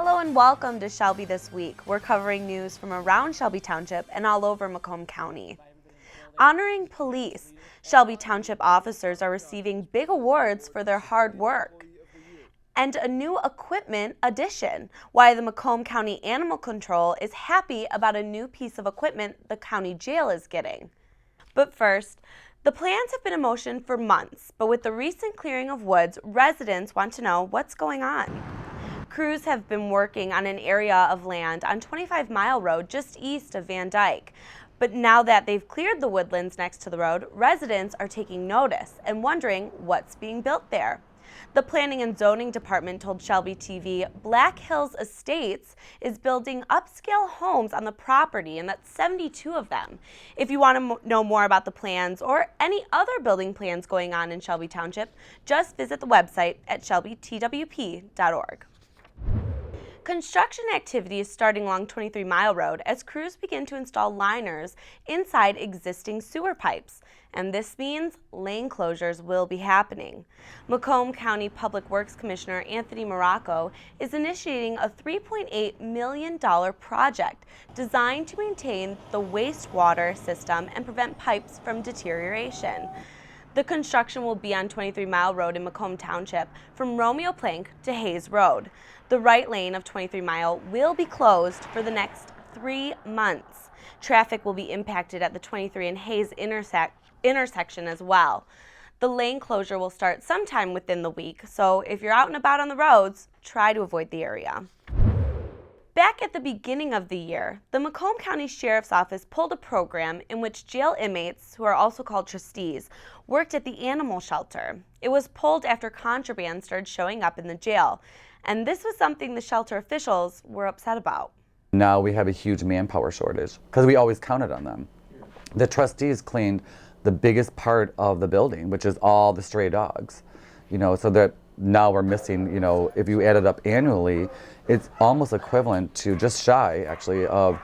Hello and welcome to Shelby This Week. We're covering news from around Shelby Township and all over Macomb County. Honoring police, Shelby Township officers are receiving big awards for their hard work. And a new equipment addition, why the Macomb County Animal Control is happy about a new piece of equipment the county jail is getting. But first, the plans have been in motion for months, but with the recent clearing of woods, residents want to know what's going on. Crews have been working on an area of land on 25 Mile Road just east of Van Dyke. But now that they've cleared the woodlands next to the road, residents are taking notice and wondering what's being built there. The Planning and Zoning Department told ShelbyTV Black Hills Estates is building upscale homes on the property, and that's 72 of them. If you want to know more about the plans or any other building plans going on in Shelby Township, just visit the website at shelbytwp.org. Construction activity is starting along 23 Mile Road as crews begin to install liners inside existing sewer pipes. And this means lane closures will be happening. Macomb County Public Works Commissioner Anthony Morocco is initiating a $3.8 million project designed to maintain the wastewater system and prevent pipes from deterioration. The construction will be on 23 Mile Road in Macomb Township from Romeo Plank to Hayes Road. The right lane of 23 Mile will be closed for the next 3 months. Traffic will be impacted at the 23 and Hayes intersection as well. The lane closure will start sometime within the week, so if you're out and about on the roads, try to avoid the area. Back at the beginning of the year, the Macomb County Sheriff's Office pulled a program in which jail inmates, who are also called trustees, worked at the animal shelter. It was pulled after contraband started showing up in the jail, and this was something the shelter officials were upset about. Now we have a huge manpower shortage because we always counted on them. The trustees cleaned the biggest part of the building, which is all the stray dogs, so that now we're missing, if you add it up annually, it's almost equivalent to just shy, actually, of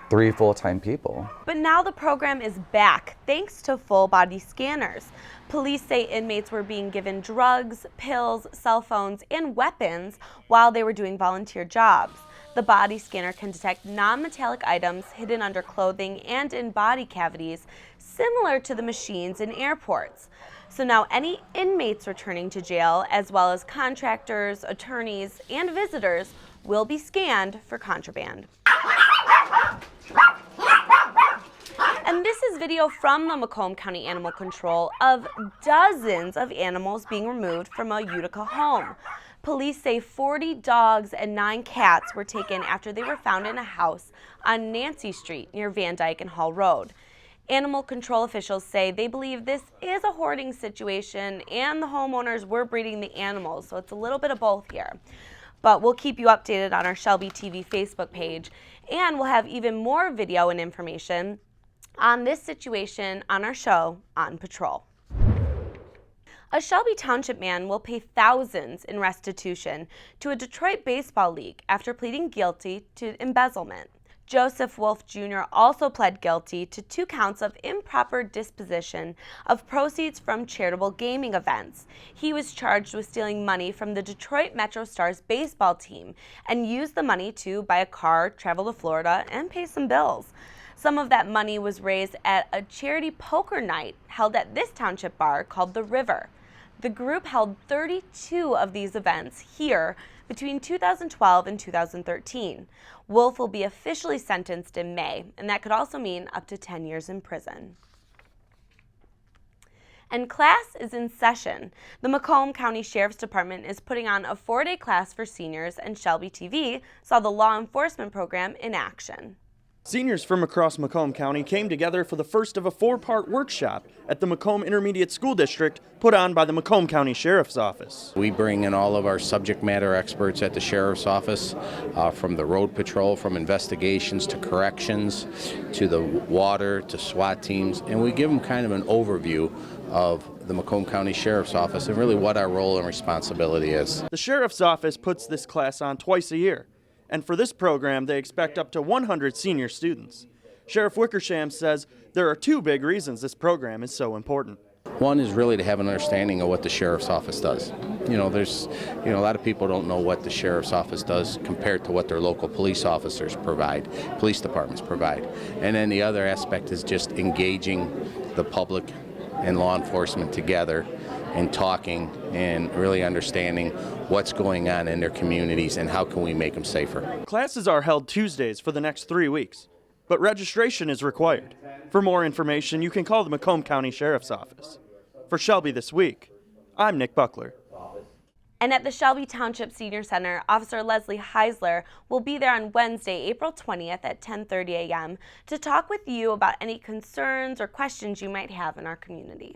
3 full-time people. But now the program is back, thanks to full-body scanners. Police say inmates were being given drugs, pills, cell phones, and weapons while they were doing volunteer jobs. The body scanner can detect non-metallic items hidden under clothing and in body cavities, similar to the machines in airports. So now any inmates returning to jail, as well as contractors, attorneys, and visitors, will be scanned for contraband. And this is video from the Macomb County Animal Control of dozens of animals being removed from a Utica home. Police say 40 dogs and 9 cats were taken after they were found in a house on Nancy Street near Van Dyke and Hall Road. Animal control officials say they believe this is a hoarding situation and the homeowners were breeding the animals, so it's a little bit of both here. But we'll keep you updated on our ShelbyTV Facebook page, and we'll have even more video and information on this situation on our show, On Patrol. A Shelby Township man will pay thousands in restitution to a Detroit baseball league after pleading guilty to embezzlement. Joseph Wolf Jr. also pled guilty to 2 counts of improper disposition of proceeds from charitable gaming events. He was charged with stealing money from the Detroit Metro Stars baseball team and used the money to buy a car, travel to Florida, and pay some bills. Some of that money was raised at a charity poker night held at this township bar called The River. The group held 32 of these events here between 2012 and 2013. Wolf will be officially sentenced in May, and that could also mean up to 10 years in prison. And class is in session. The Macomb County Sheriff's Department is putting on a 4-day class for seniors, and ShelbyTV saw the law enforcement program in action. Seniors from across Macomb County came together for the first of a 4-part workshop at the Macomb Intermediate School District put on by the Macomb County Sheriff's Office. We bring in all of our subject matter experts at the Sheriff's Office, from the road patrol, from investigations to corrections, to the water, to SWAT teams, and we give them kind of an overview of the Macomb County Sheriff's Office and really what our role and responsibility is. The Sheriff's Office puts this class on twice a year. And for this program, they expect up to 100 senior students. Sheriff Wickersham says there are 2 big reasons this program is so important. One is really to have an understanding of what the sheriff's office does. There's a lot of people don't know what the sheriff's office does compared to what their local police officers provide, police departments provide. And then the other aspect is just engaging the public and law enforcement together and talking and really understanding what's going on in their communities and how can we make them safer. Classes are held Tuesdays for the next 3 weeks, but registration is required. For more information, you can call the Macomb County Sheriff's Office. For Shelby This Week, I'm Nick Buckler. And at the Shelby Township Senior Center, Officer Leslie Heisler will be there on Wednesday, April 20th at 10:30 a.m. to talk with you about any concerns or questions you might have in our community.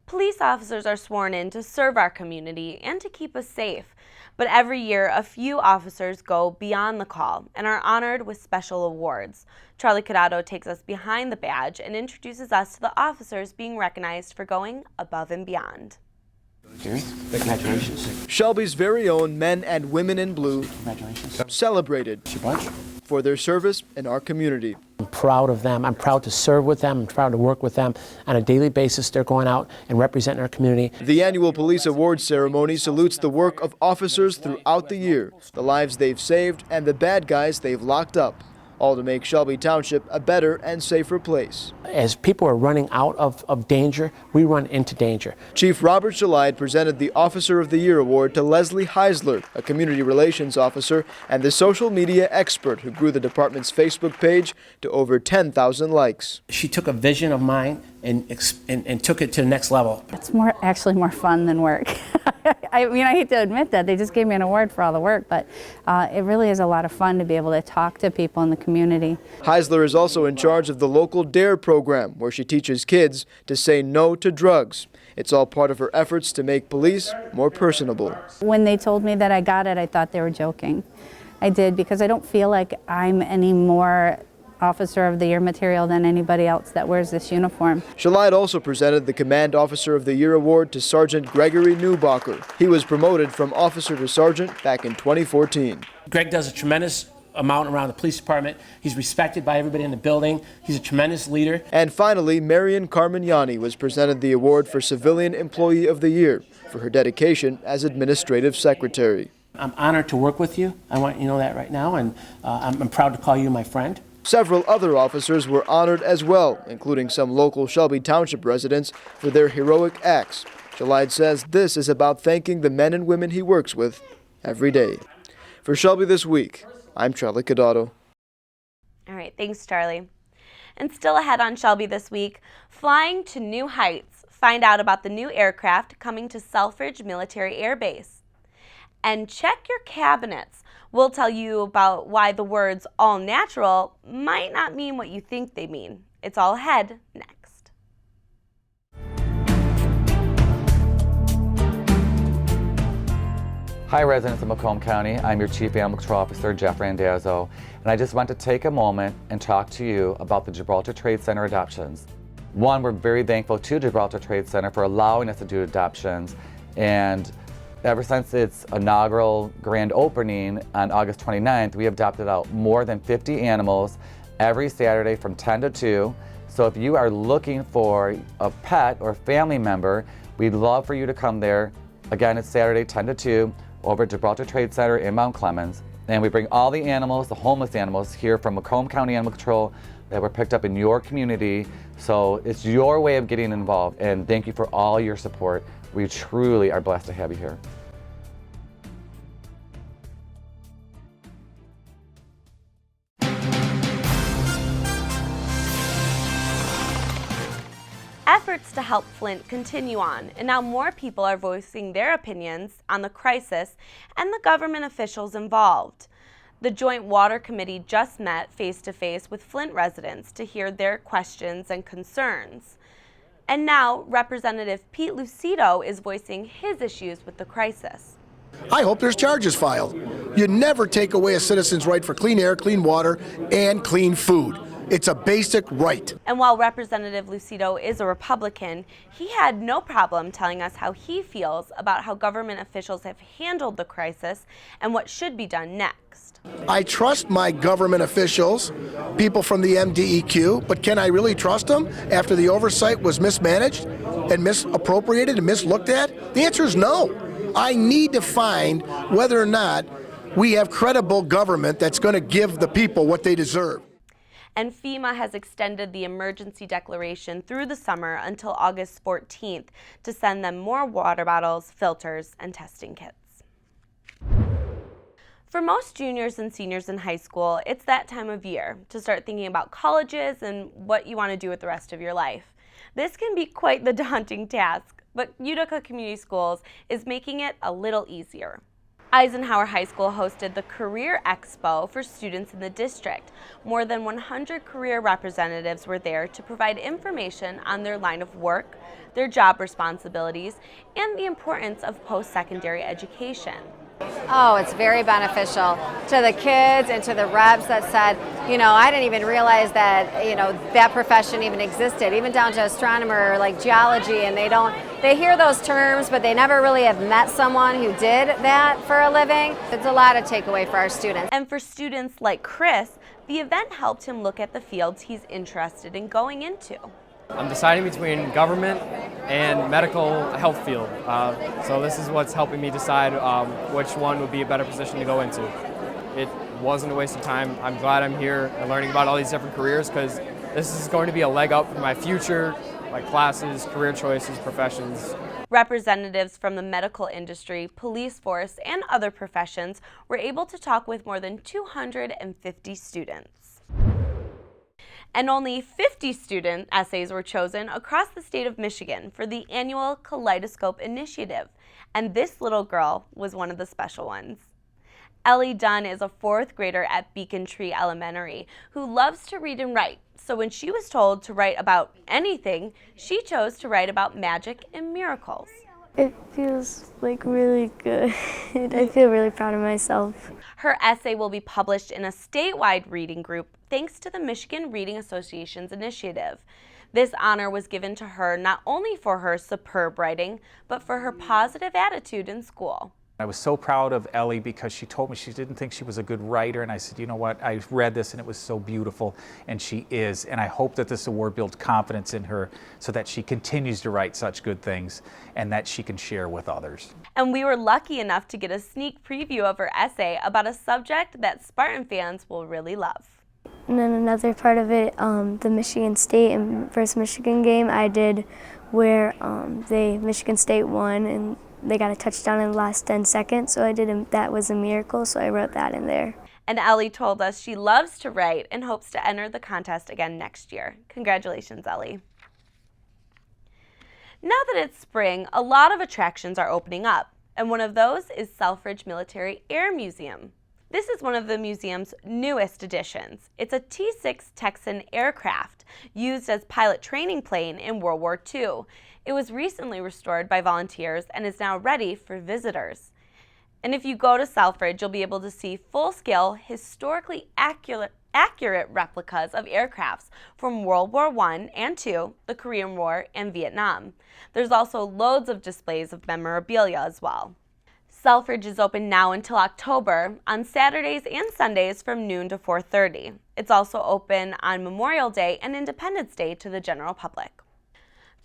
Police officers are sworn in to serve our community and to keep us safe. But every year, a few officers go beyond the call and are honored with special awards. Charlie Cadotto takes us behind the badge and introduces us to the officers being recognized for going above and beyond. Congratulations. Shelby's very own men and women in blue celebrated for their service in our community. I'm proud of them. I'm proud to serve with them. I'm proud to work with them on a daily basis. They're going out and representing our community. The annual police awards ceremony salutes the work of officers throughout the year, the lives they've saved and the bad guys they've locked up, all to make Shelby Township a better and safer place. As people are running out of danger, we run into danger. Chief Robert Shalide presented the Officer of the Year award to Leslie Heisler, a community relations officer and the social media expert who grew the department's Facebook page to over 10,000 likes. She took a vision of mine and took it to the next level. It's actually more fun than work. I mean, I hate to admit that. They just gave me an award for all the work, but it really is a lot of fun to be able to talk to people in the community. Heisler is also in charge of the local DARE program, where she teaches kids to say no to drugs. It's all part of her efforts to make police more personable. When they told me that I got it, I thought they were joking. I did, because I don't feel like I'm any more Officer of the Year material than anybody else that wears this uniform. Shalide also presented the Command Officer of the Year award to Sergeant Gregory Newbacher. He was promoted from officer to sergeant back in 2014. Greg does a tremendous amount around the police department. He's respected by everybody in the building. He's a tremendous leader. And finally, Marion Carmignani was presented the award for Civilian Employee of the Year for her dedication as Administrative Secretary. I'm honored to work with you. I want you to know that right now, and I'm proud to call you my friend. Several other officers were honored as well, including some local Shelby Township residents for their heroic acts. Shalide says this is about thanking the men and women he works with every day. For Shelby This Week, I'm Charlie Cadotto. All right, thanks, Charlie. And still ahead on Shelby This Week, flying to new heights. Find out about the new aircraft coming to Selfridge Military Air Base. And check your cabinets. We'll tell you about why the words all natural might not mean what you think they mean. It's all ahead next. Hi residents of Macomb County, I'm your Chief Animal Control Officer, Jeff Randazzo, and I just want to take a moment and talk to you about the Gibraltar Trade Center adoptions. One, we're very thankful to Gibraltar Trade Center for allowing us to do adoptions, and ever since its inaugural grand opening on August 29th, we have adopted out more than 50 animals every Saturday from 10 to 2. So if you are looking for a pet or family member, we'd love for you to come there. Again, it's Saturday 10 to 2 over at Gibraltar Trade Center in Mount Clemens. And we bring all the animals, the homeless animals, here from Macomb County Animal Control that were picked up in your community. So it's your way of getting involved, and thank you for all your support. We truly are blessed to have you here. Efforts to help Flint continue on, and now more people are voicing their opinions on the crisis and the government officials involved. The Joint Water Committee just met face-to-face with Flint residents to hear their questions and concerns. And now, Representative Pete Lucido is voicing his issues with the crisis. I hope there's charges filed. You never take away a citizen's right for clean air, clean water, and clean food. It's a basic right. And while Representative Lucido is a Republican, he had no problem telling us how he feels about how government officials have handled the crisis and what should be done next. I trust my government officials, people from the MDEQ, but can I really trust them after the oversight was mismanaged and misappropriated and mislooked at? The answer is no. I need to find whether or not we have credible government that's going to give the people what they deserve. And FEMA has extended the emergency declaration through the summer until August 14th to send them more water bottles, filters, and testing kits. For most juniors and seniors in high school, it's that time of year to start thinking about colleges and what you want to do with the rest of your life. This can be quite the daunting task, but Utica Community Schools is making it a little easier. Eisenhower High School hosted the Career Expo for students in the district. More than 100 career representatives were there to provide information on their line of work, their job responsibilities, and the importance of post-secondary education. Oh, it's very beneficial to the kids and to the reps that said, I didn't even realize that, that profession even existed, even down to astronomer, like geology, and they hear those terms, but they never really have met someone who did that for a living. It's a lot of takeaway for our students. And for students like Chris, the event helped him look at the fields he's interested in going into. I'm deciding between government and medical health field. So this is what's helping me decide which one would be a better position to go into. It wasn't a waste of time. I'm glad I'm here and learning about all these different careers because this is going to be a leg up for my future, my classes, career choices, professions. Representatives from the medical industry, police force, and other professions were able to talk with more than 250 students. And only 50 student essays were chosen across the state of Michigan for the annual Kaleidoscope Initiative, and this little girl was one of the special ones. Ellie Dunn is a 4th grader at Beacon Tree Elementary who loves to read and write, so when she was told to write about anything, she chose to write about magic and miracles. It feels like really good. I feel really proud of myself. Her essay will be published in a statewide reading group thanks to the Michigan Reading Association's initiative. This honor was given to her not only for her superb writing, but for her positive attitude in school. I was so proud of Ellie because she told me she didn't think she was a good writer, and I said, you know what, I read this and it was so beautiful, and she is, and I hope that this award builds confidence in her so that she continues to write such good things and that she can share with others. And we were lucky enough to get a sneak preview of her essay about a subject that Spartan fans will really love. And then another part of it, the Michigan State and versus Michigan game I did where Michigan State won and they got a touchdown in the last 10 seconds, so that was a miracle, so I wrote that in there. And Ellie told us she loves to write and hopes to enter the contest again next year. Congratulations, Ellie. Now that it's spring, a lot of attractions are opening up, and one of those is Selfridge Military Air Museum. This is one of the museum's newest additions. It's a T-6 Texan aircraft used as pilot training plane in World War II. It was recently restored by volunteers and is now ready for visitors. And if you go to Selfridge, you'll be able to see full-scale, historically accurate replicas of aircrafts from World War I and II, the Korean War, and Vietnam. There's also loads of displays of memorabilia as well. Selfridge is open now until October, on Saturdays and Sundays from noon to 4:30. It's also open on Memorial Day and Independence Day to the general public.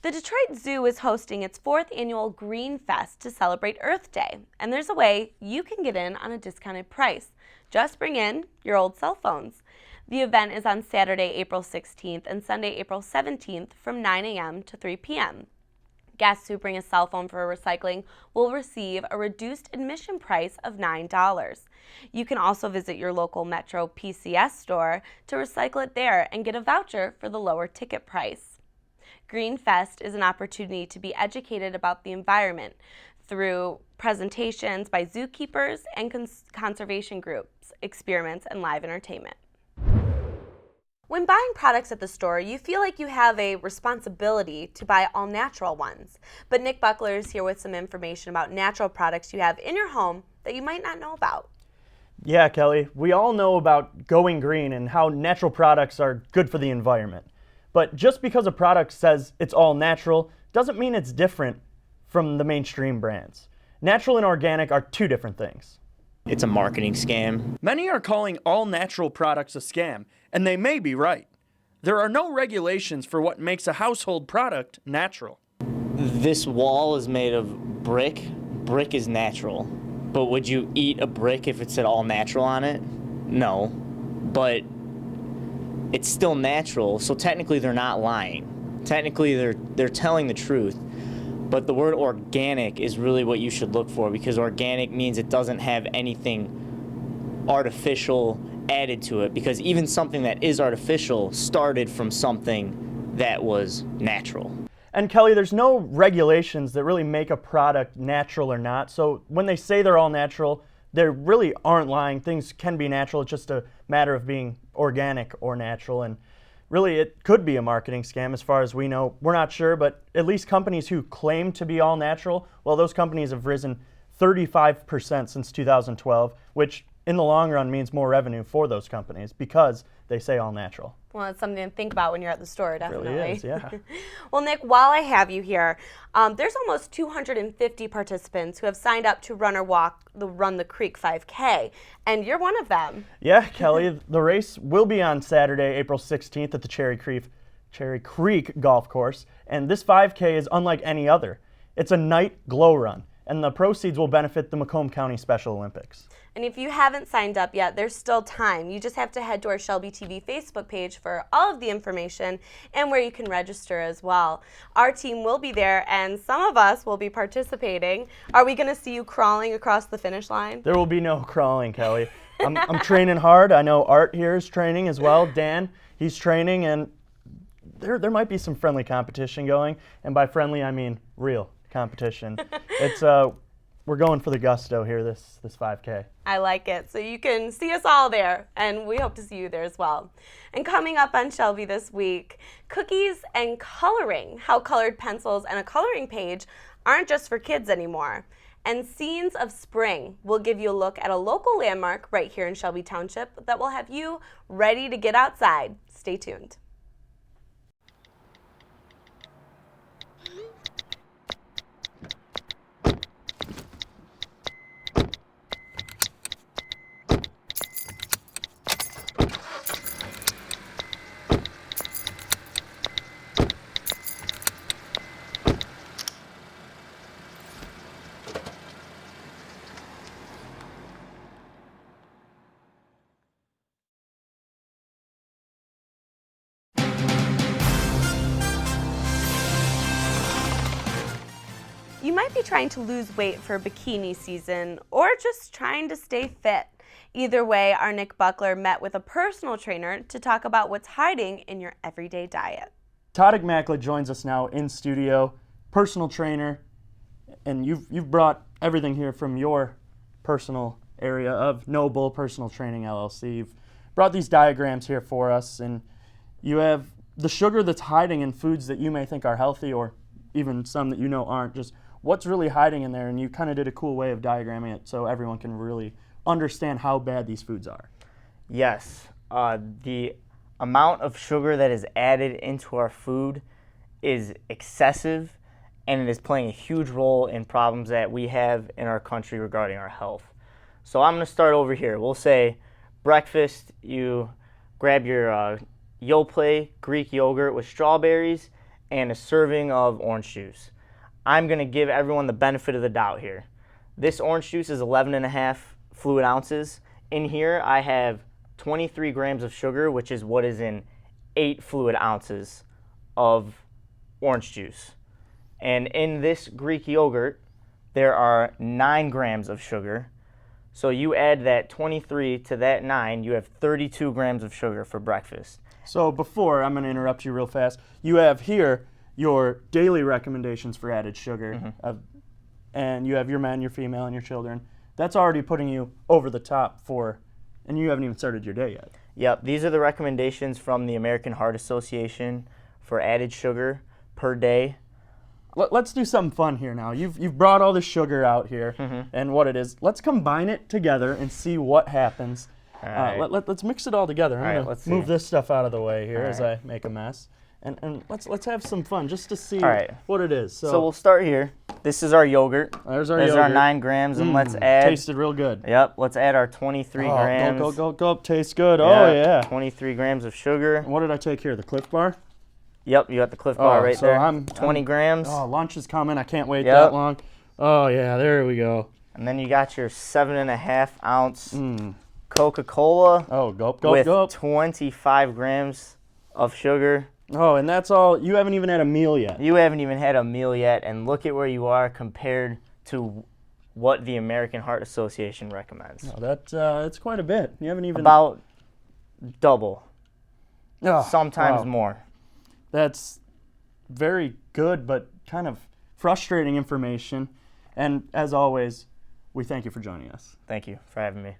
The Detroit Zoo is hosting its 4th annual Green Fest to celebrate Earth Day, and there's a way you can get in on a discounted price. Just bring in your old cell phones. The event is on Saturday, April 16th and Sunday, April 17th from 9 a.m. to 3 p.m. Guests who bring a cell phone for recycling will receive a reduced admission price of $9. You can also visit your local Metro PCS store to recycle it there and get a voucher for the lower ticket price. Green Fest is an opportunity to be educated about the environment through presentations by zookeepers and conservation groups, experiments, and live entertainment. When buying products at the store, you feel like you have a responsibility to buy all natural ones. But Nick Buckler is here with some information about natural products you have in your home that you might not know about. Yeah, Kelly, we all know about going green and how natural products are good for the environment. But just because a product says it's all natural doesn't mean it's different from the mainstream brands. Natural and organic are two different things. It's a marketing scam. Many are calling all natural products a scam, and they may be right. There are no regulations for what makes a household product natural. This wall is made of brick. Brick is natural. But would you eat a brick if it said all natural on it? No. But it's still natural, so technically they're not lying. Technically they're telling the truth. But the word organic is really what you should look for, because organic means it doesn't have anything artificial added to it, because even something that is artificial started from something that was natural. And Kelly, there's no regulations that really make a product natural or not. So when they say they're all natural, they really aren't lying. Things can be natural. It's just a matter of being organic or natural. And really, it could be a marketing scam as far as we know. We're not sure, but at least companies who claim to be all natural, well, those companies have risen 35% since 2012, which in the long run means more revenue for those companies because they say all natural. Well, it's something to think about when you're at the store, definitely. It really is, yeah. Well, Nick, while I have you here, there's almost 250 participants who have signed up to run or walk the Run the Creek 5K, and you're one of them. Yeah, Kelly, the race will be on Saturday, April 16th at the Cherry Creek Golf Course, and this 5K is unlike any other. It's a night glow run, and the proceeds will benefit the Macomb County Special Olympics. And if you haven't signed up yet, there's still time. You just have to head to our ShelbyTV Facebook page for all of the information and where you can register as well. Our team will be there, and some of us will be participating. Are we going to see you crawling across the finish line? There will be no crawling, Kelly. I'm training hard. I know Art here is training as well. Dan, he's training, and there might be some friendly competition going. And by friendly, I mean real competition. We're going for the gusto here this 5K. I like it. So you can see us all there, and we hope to see you there as well. And coming up on Shelby this week, cookies and coloring, how colored pencils and a coloring page aren't just for kids anymore. And Scenes of Spring will give you a look at a local landmark right here in Shelby Township that will have you ready to get outside. Stay tuned. You might be trying to lose weight for bikini season or just trying to stay fit. Either way, our Nick Buckler met with a personal trainer to talk about what's hiding in your everyday diet. Todd Macklin joins us now in studio, personal trainer, and you've brought everything here from your personal area of Noble Personal Training LLC. You've brought these diagrams here for us, and you have the sugar that's hiding in foods that you may think are healthy or even some that you know aren't. Just what's really hiding in there, and you kind of did a cool way of diagramming it so everyone can really understand how bad these foods are. Yes, the amount of sugar that is added into our food is excessive, and it is playing a huge role in problems that we have in our country regarding our health. So I'm going to start over here. We'll say breakfast, you grab your Yoplait Greek yogurt with strawberries and a serving of orange juice. I'm going to give everyone the benefit of the doubt here. This orange juice is 11.5 fluid ounces. In here I have 23 grams of sugar, which is what is in 8 fluid ounces of orange juice. And in this Greek yogurt, there are 9 grams of sugar. So you add that 23 to that 9, you have 32 grams of sugar for breakfast. So before, I'm going to interrupt you real fast. You have here your daily recommendations for added sugar, and you have your men, your female, and your children. That's already putting you over the top and you haven't even started your day yet. Yep, these are the recommendations from the American Heart Association for added sugar per day. let's do something fun here now. You've brought all the sugar out here and what it is. Let's combine it together and see what happens. Let's mix it all together. I'm gonna move this stuff out of the way here as I make a mess. And let's have some fun just to see what it is. So we'll start here. This is our yogurt. There's our yogurt. Our 9 grams, and let's add. Tasted real good. Yep. Let's add our 23 grams. Go. Tastes good. Oh yeah. 23 grams of sugar. What did I take here? The Cliff Bar. Yep. You got the Cliff Bar right there. 20 grams. Oh, lunch is coming. I can't wait that long. Oh yeah. There we go. And then you got your 7.5 ounce Coca-Cola. Oh, gulp. With 25 grams of sugar. Oh, and that's all. You haven't even had a meal yet. You haven't even had a meal yet, and look at where you are compared to what the American Heart Association recommends. Oh, that's quite a bit. You haven't even about double. Oh, sometimes more. That's very good, but kind of frustrating information. And as always, we thank you for joining us. Thank you for having me.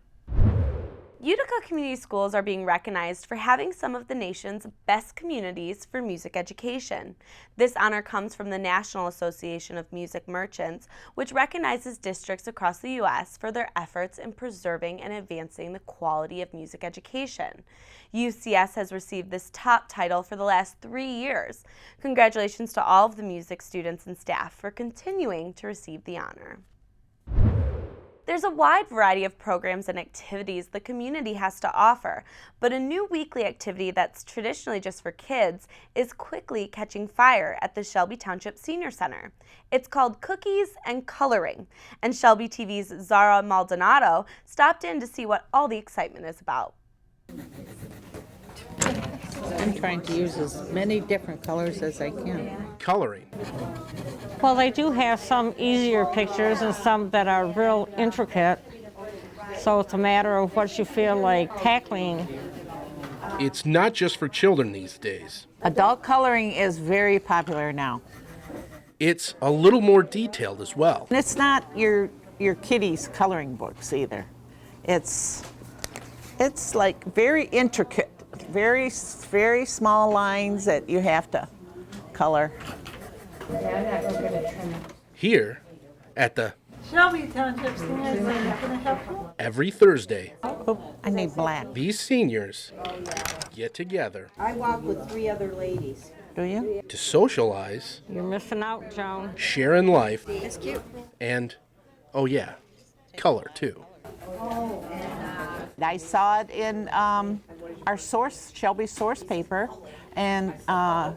Utica Community Schools are being recognized for having some of the nation's best communities for music education. This honor comes from the National Association of Music Merchants, which recognizes districts across the U.S. for their efforts in preserving and advancing the quality of music education. UCS has received this top title for the last 3 years. Congratulations to all of the music students and staff for continuing to receive the honor. There's a wide variety of programs and activities the community has to offer, but a new weekly activity that's traditionally just for kids is quickly catching fire at the Shelby Township Senior Center. It's called Cookies and Coloring, and ShelbyTV's Zara Maldonado stopped in to see what all the excitement is about. I'm trying to use as many different colors as I can. Coloring. Well, they do have some easier pictures and some that are real intricate. So it's a matter of what you feel like tackling. It's not just for children these days. Adult coloring is very popular now. It's a little more detailed as well. And it's not your kiddies' coloring books either. It's like very intricate, very small lines that you have to color. Here at the Shelby Township Senior Center, can I help you? every Thursday, I need black. these seniors get together. I walk with 3 other ladies. Do you? To socialize, You're missing out, Joan. share in life, It's cute. and, oh yeah, color too. I saw it in our Shelby source paper, and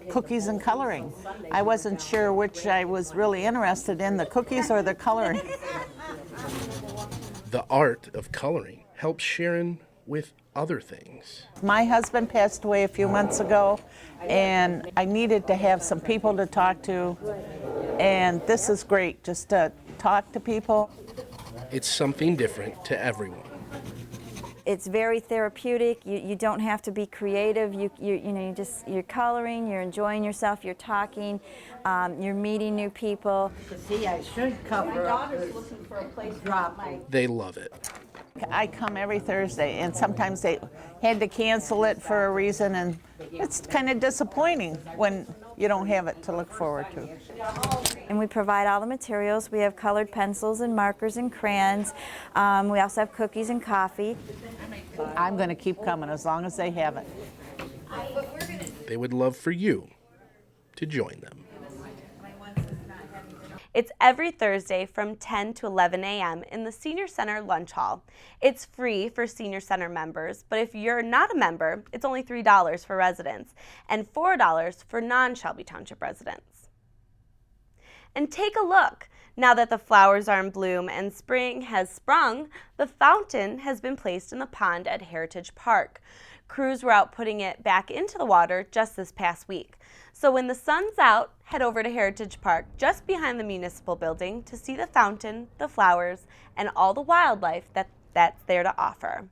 cookies and coloring. I wasn't sure which I was really interested in, the cookies or the coloring. The art of coloring helps Sharon with other things. My husband passed away a few months ago, and I needed to have some people to talk to, and this is great, just to talk to people. It's something different to everyone. It's very therapeutic. You don't have to be creative. You're coloring, you're enjoying yourself, you're talking, you're meeting new people. See, I should cover up. Looking for a place to drop. They love it. I come every Thursday, and sometimes they had to cancel it for a reason, and it's kind of disappointing when you don't have it to look forward to. And we provide all the materials. We have colored pencils and markers and crayons. We also have cookies and coffee. I'm going to keep coming as long as they have it. They would love for you to join them. It's every Thursday from 10 to 11 a.m. in the Senior Center Lunch Hall. It's free for Senior Center members, but if you're not a member, it's only $3 for residents and $4 for non-Shelby Township residents. And take a look. Now that the flowers are in bloom and spring has sprung, the fountain has been placed in the pond at Heritage Park. Crews were out putting it back into the water just this past week. So when the sun's out, head over to Heritage Park just behind the municipal building to see the fountain, the flowers, and all the wildlife that's there to offer.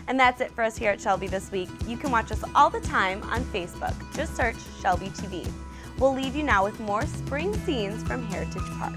And that's it for us here at Shelby this week. You can watch us all the time on Facebook. Just search ShelbyTV. We'll leave you now with more spring scenes from Heritage Park.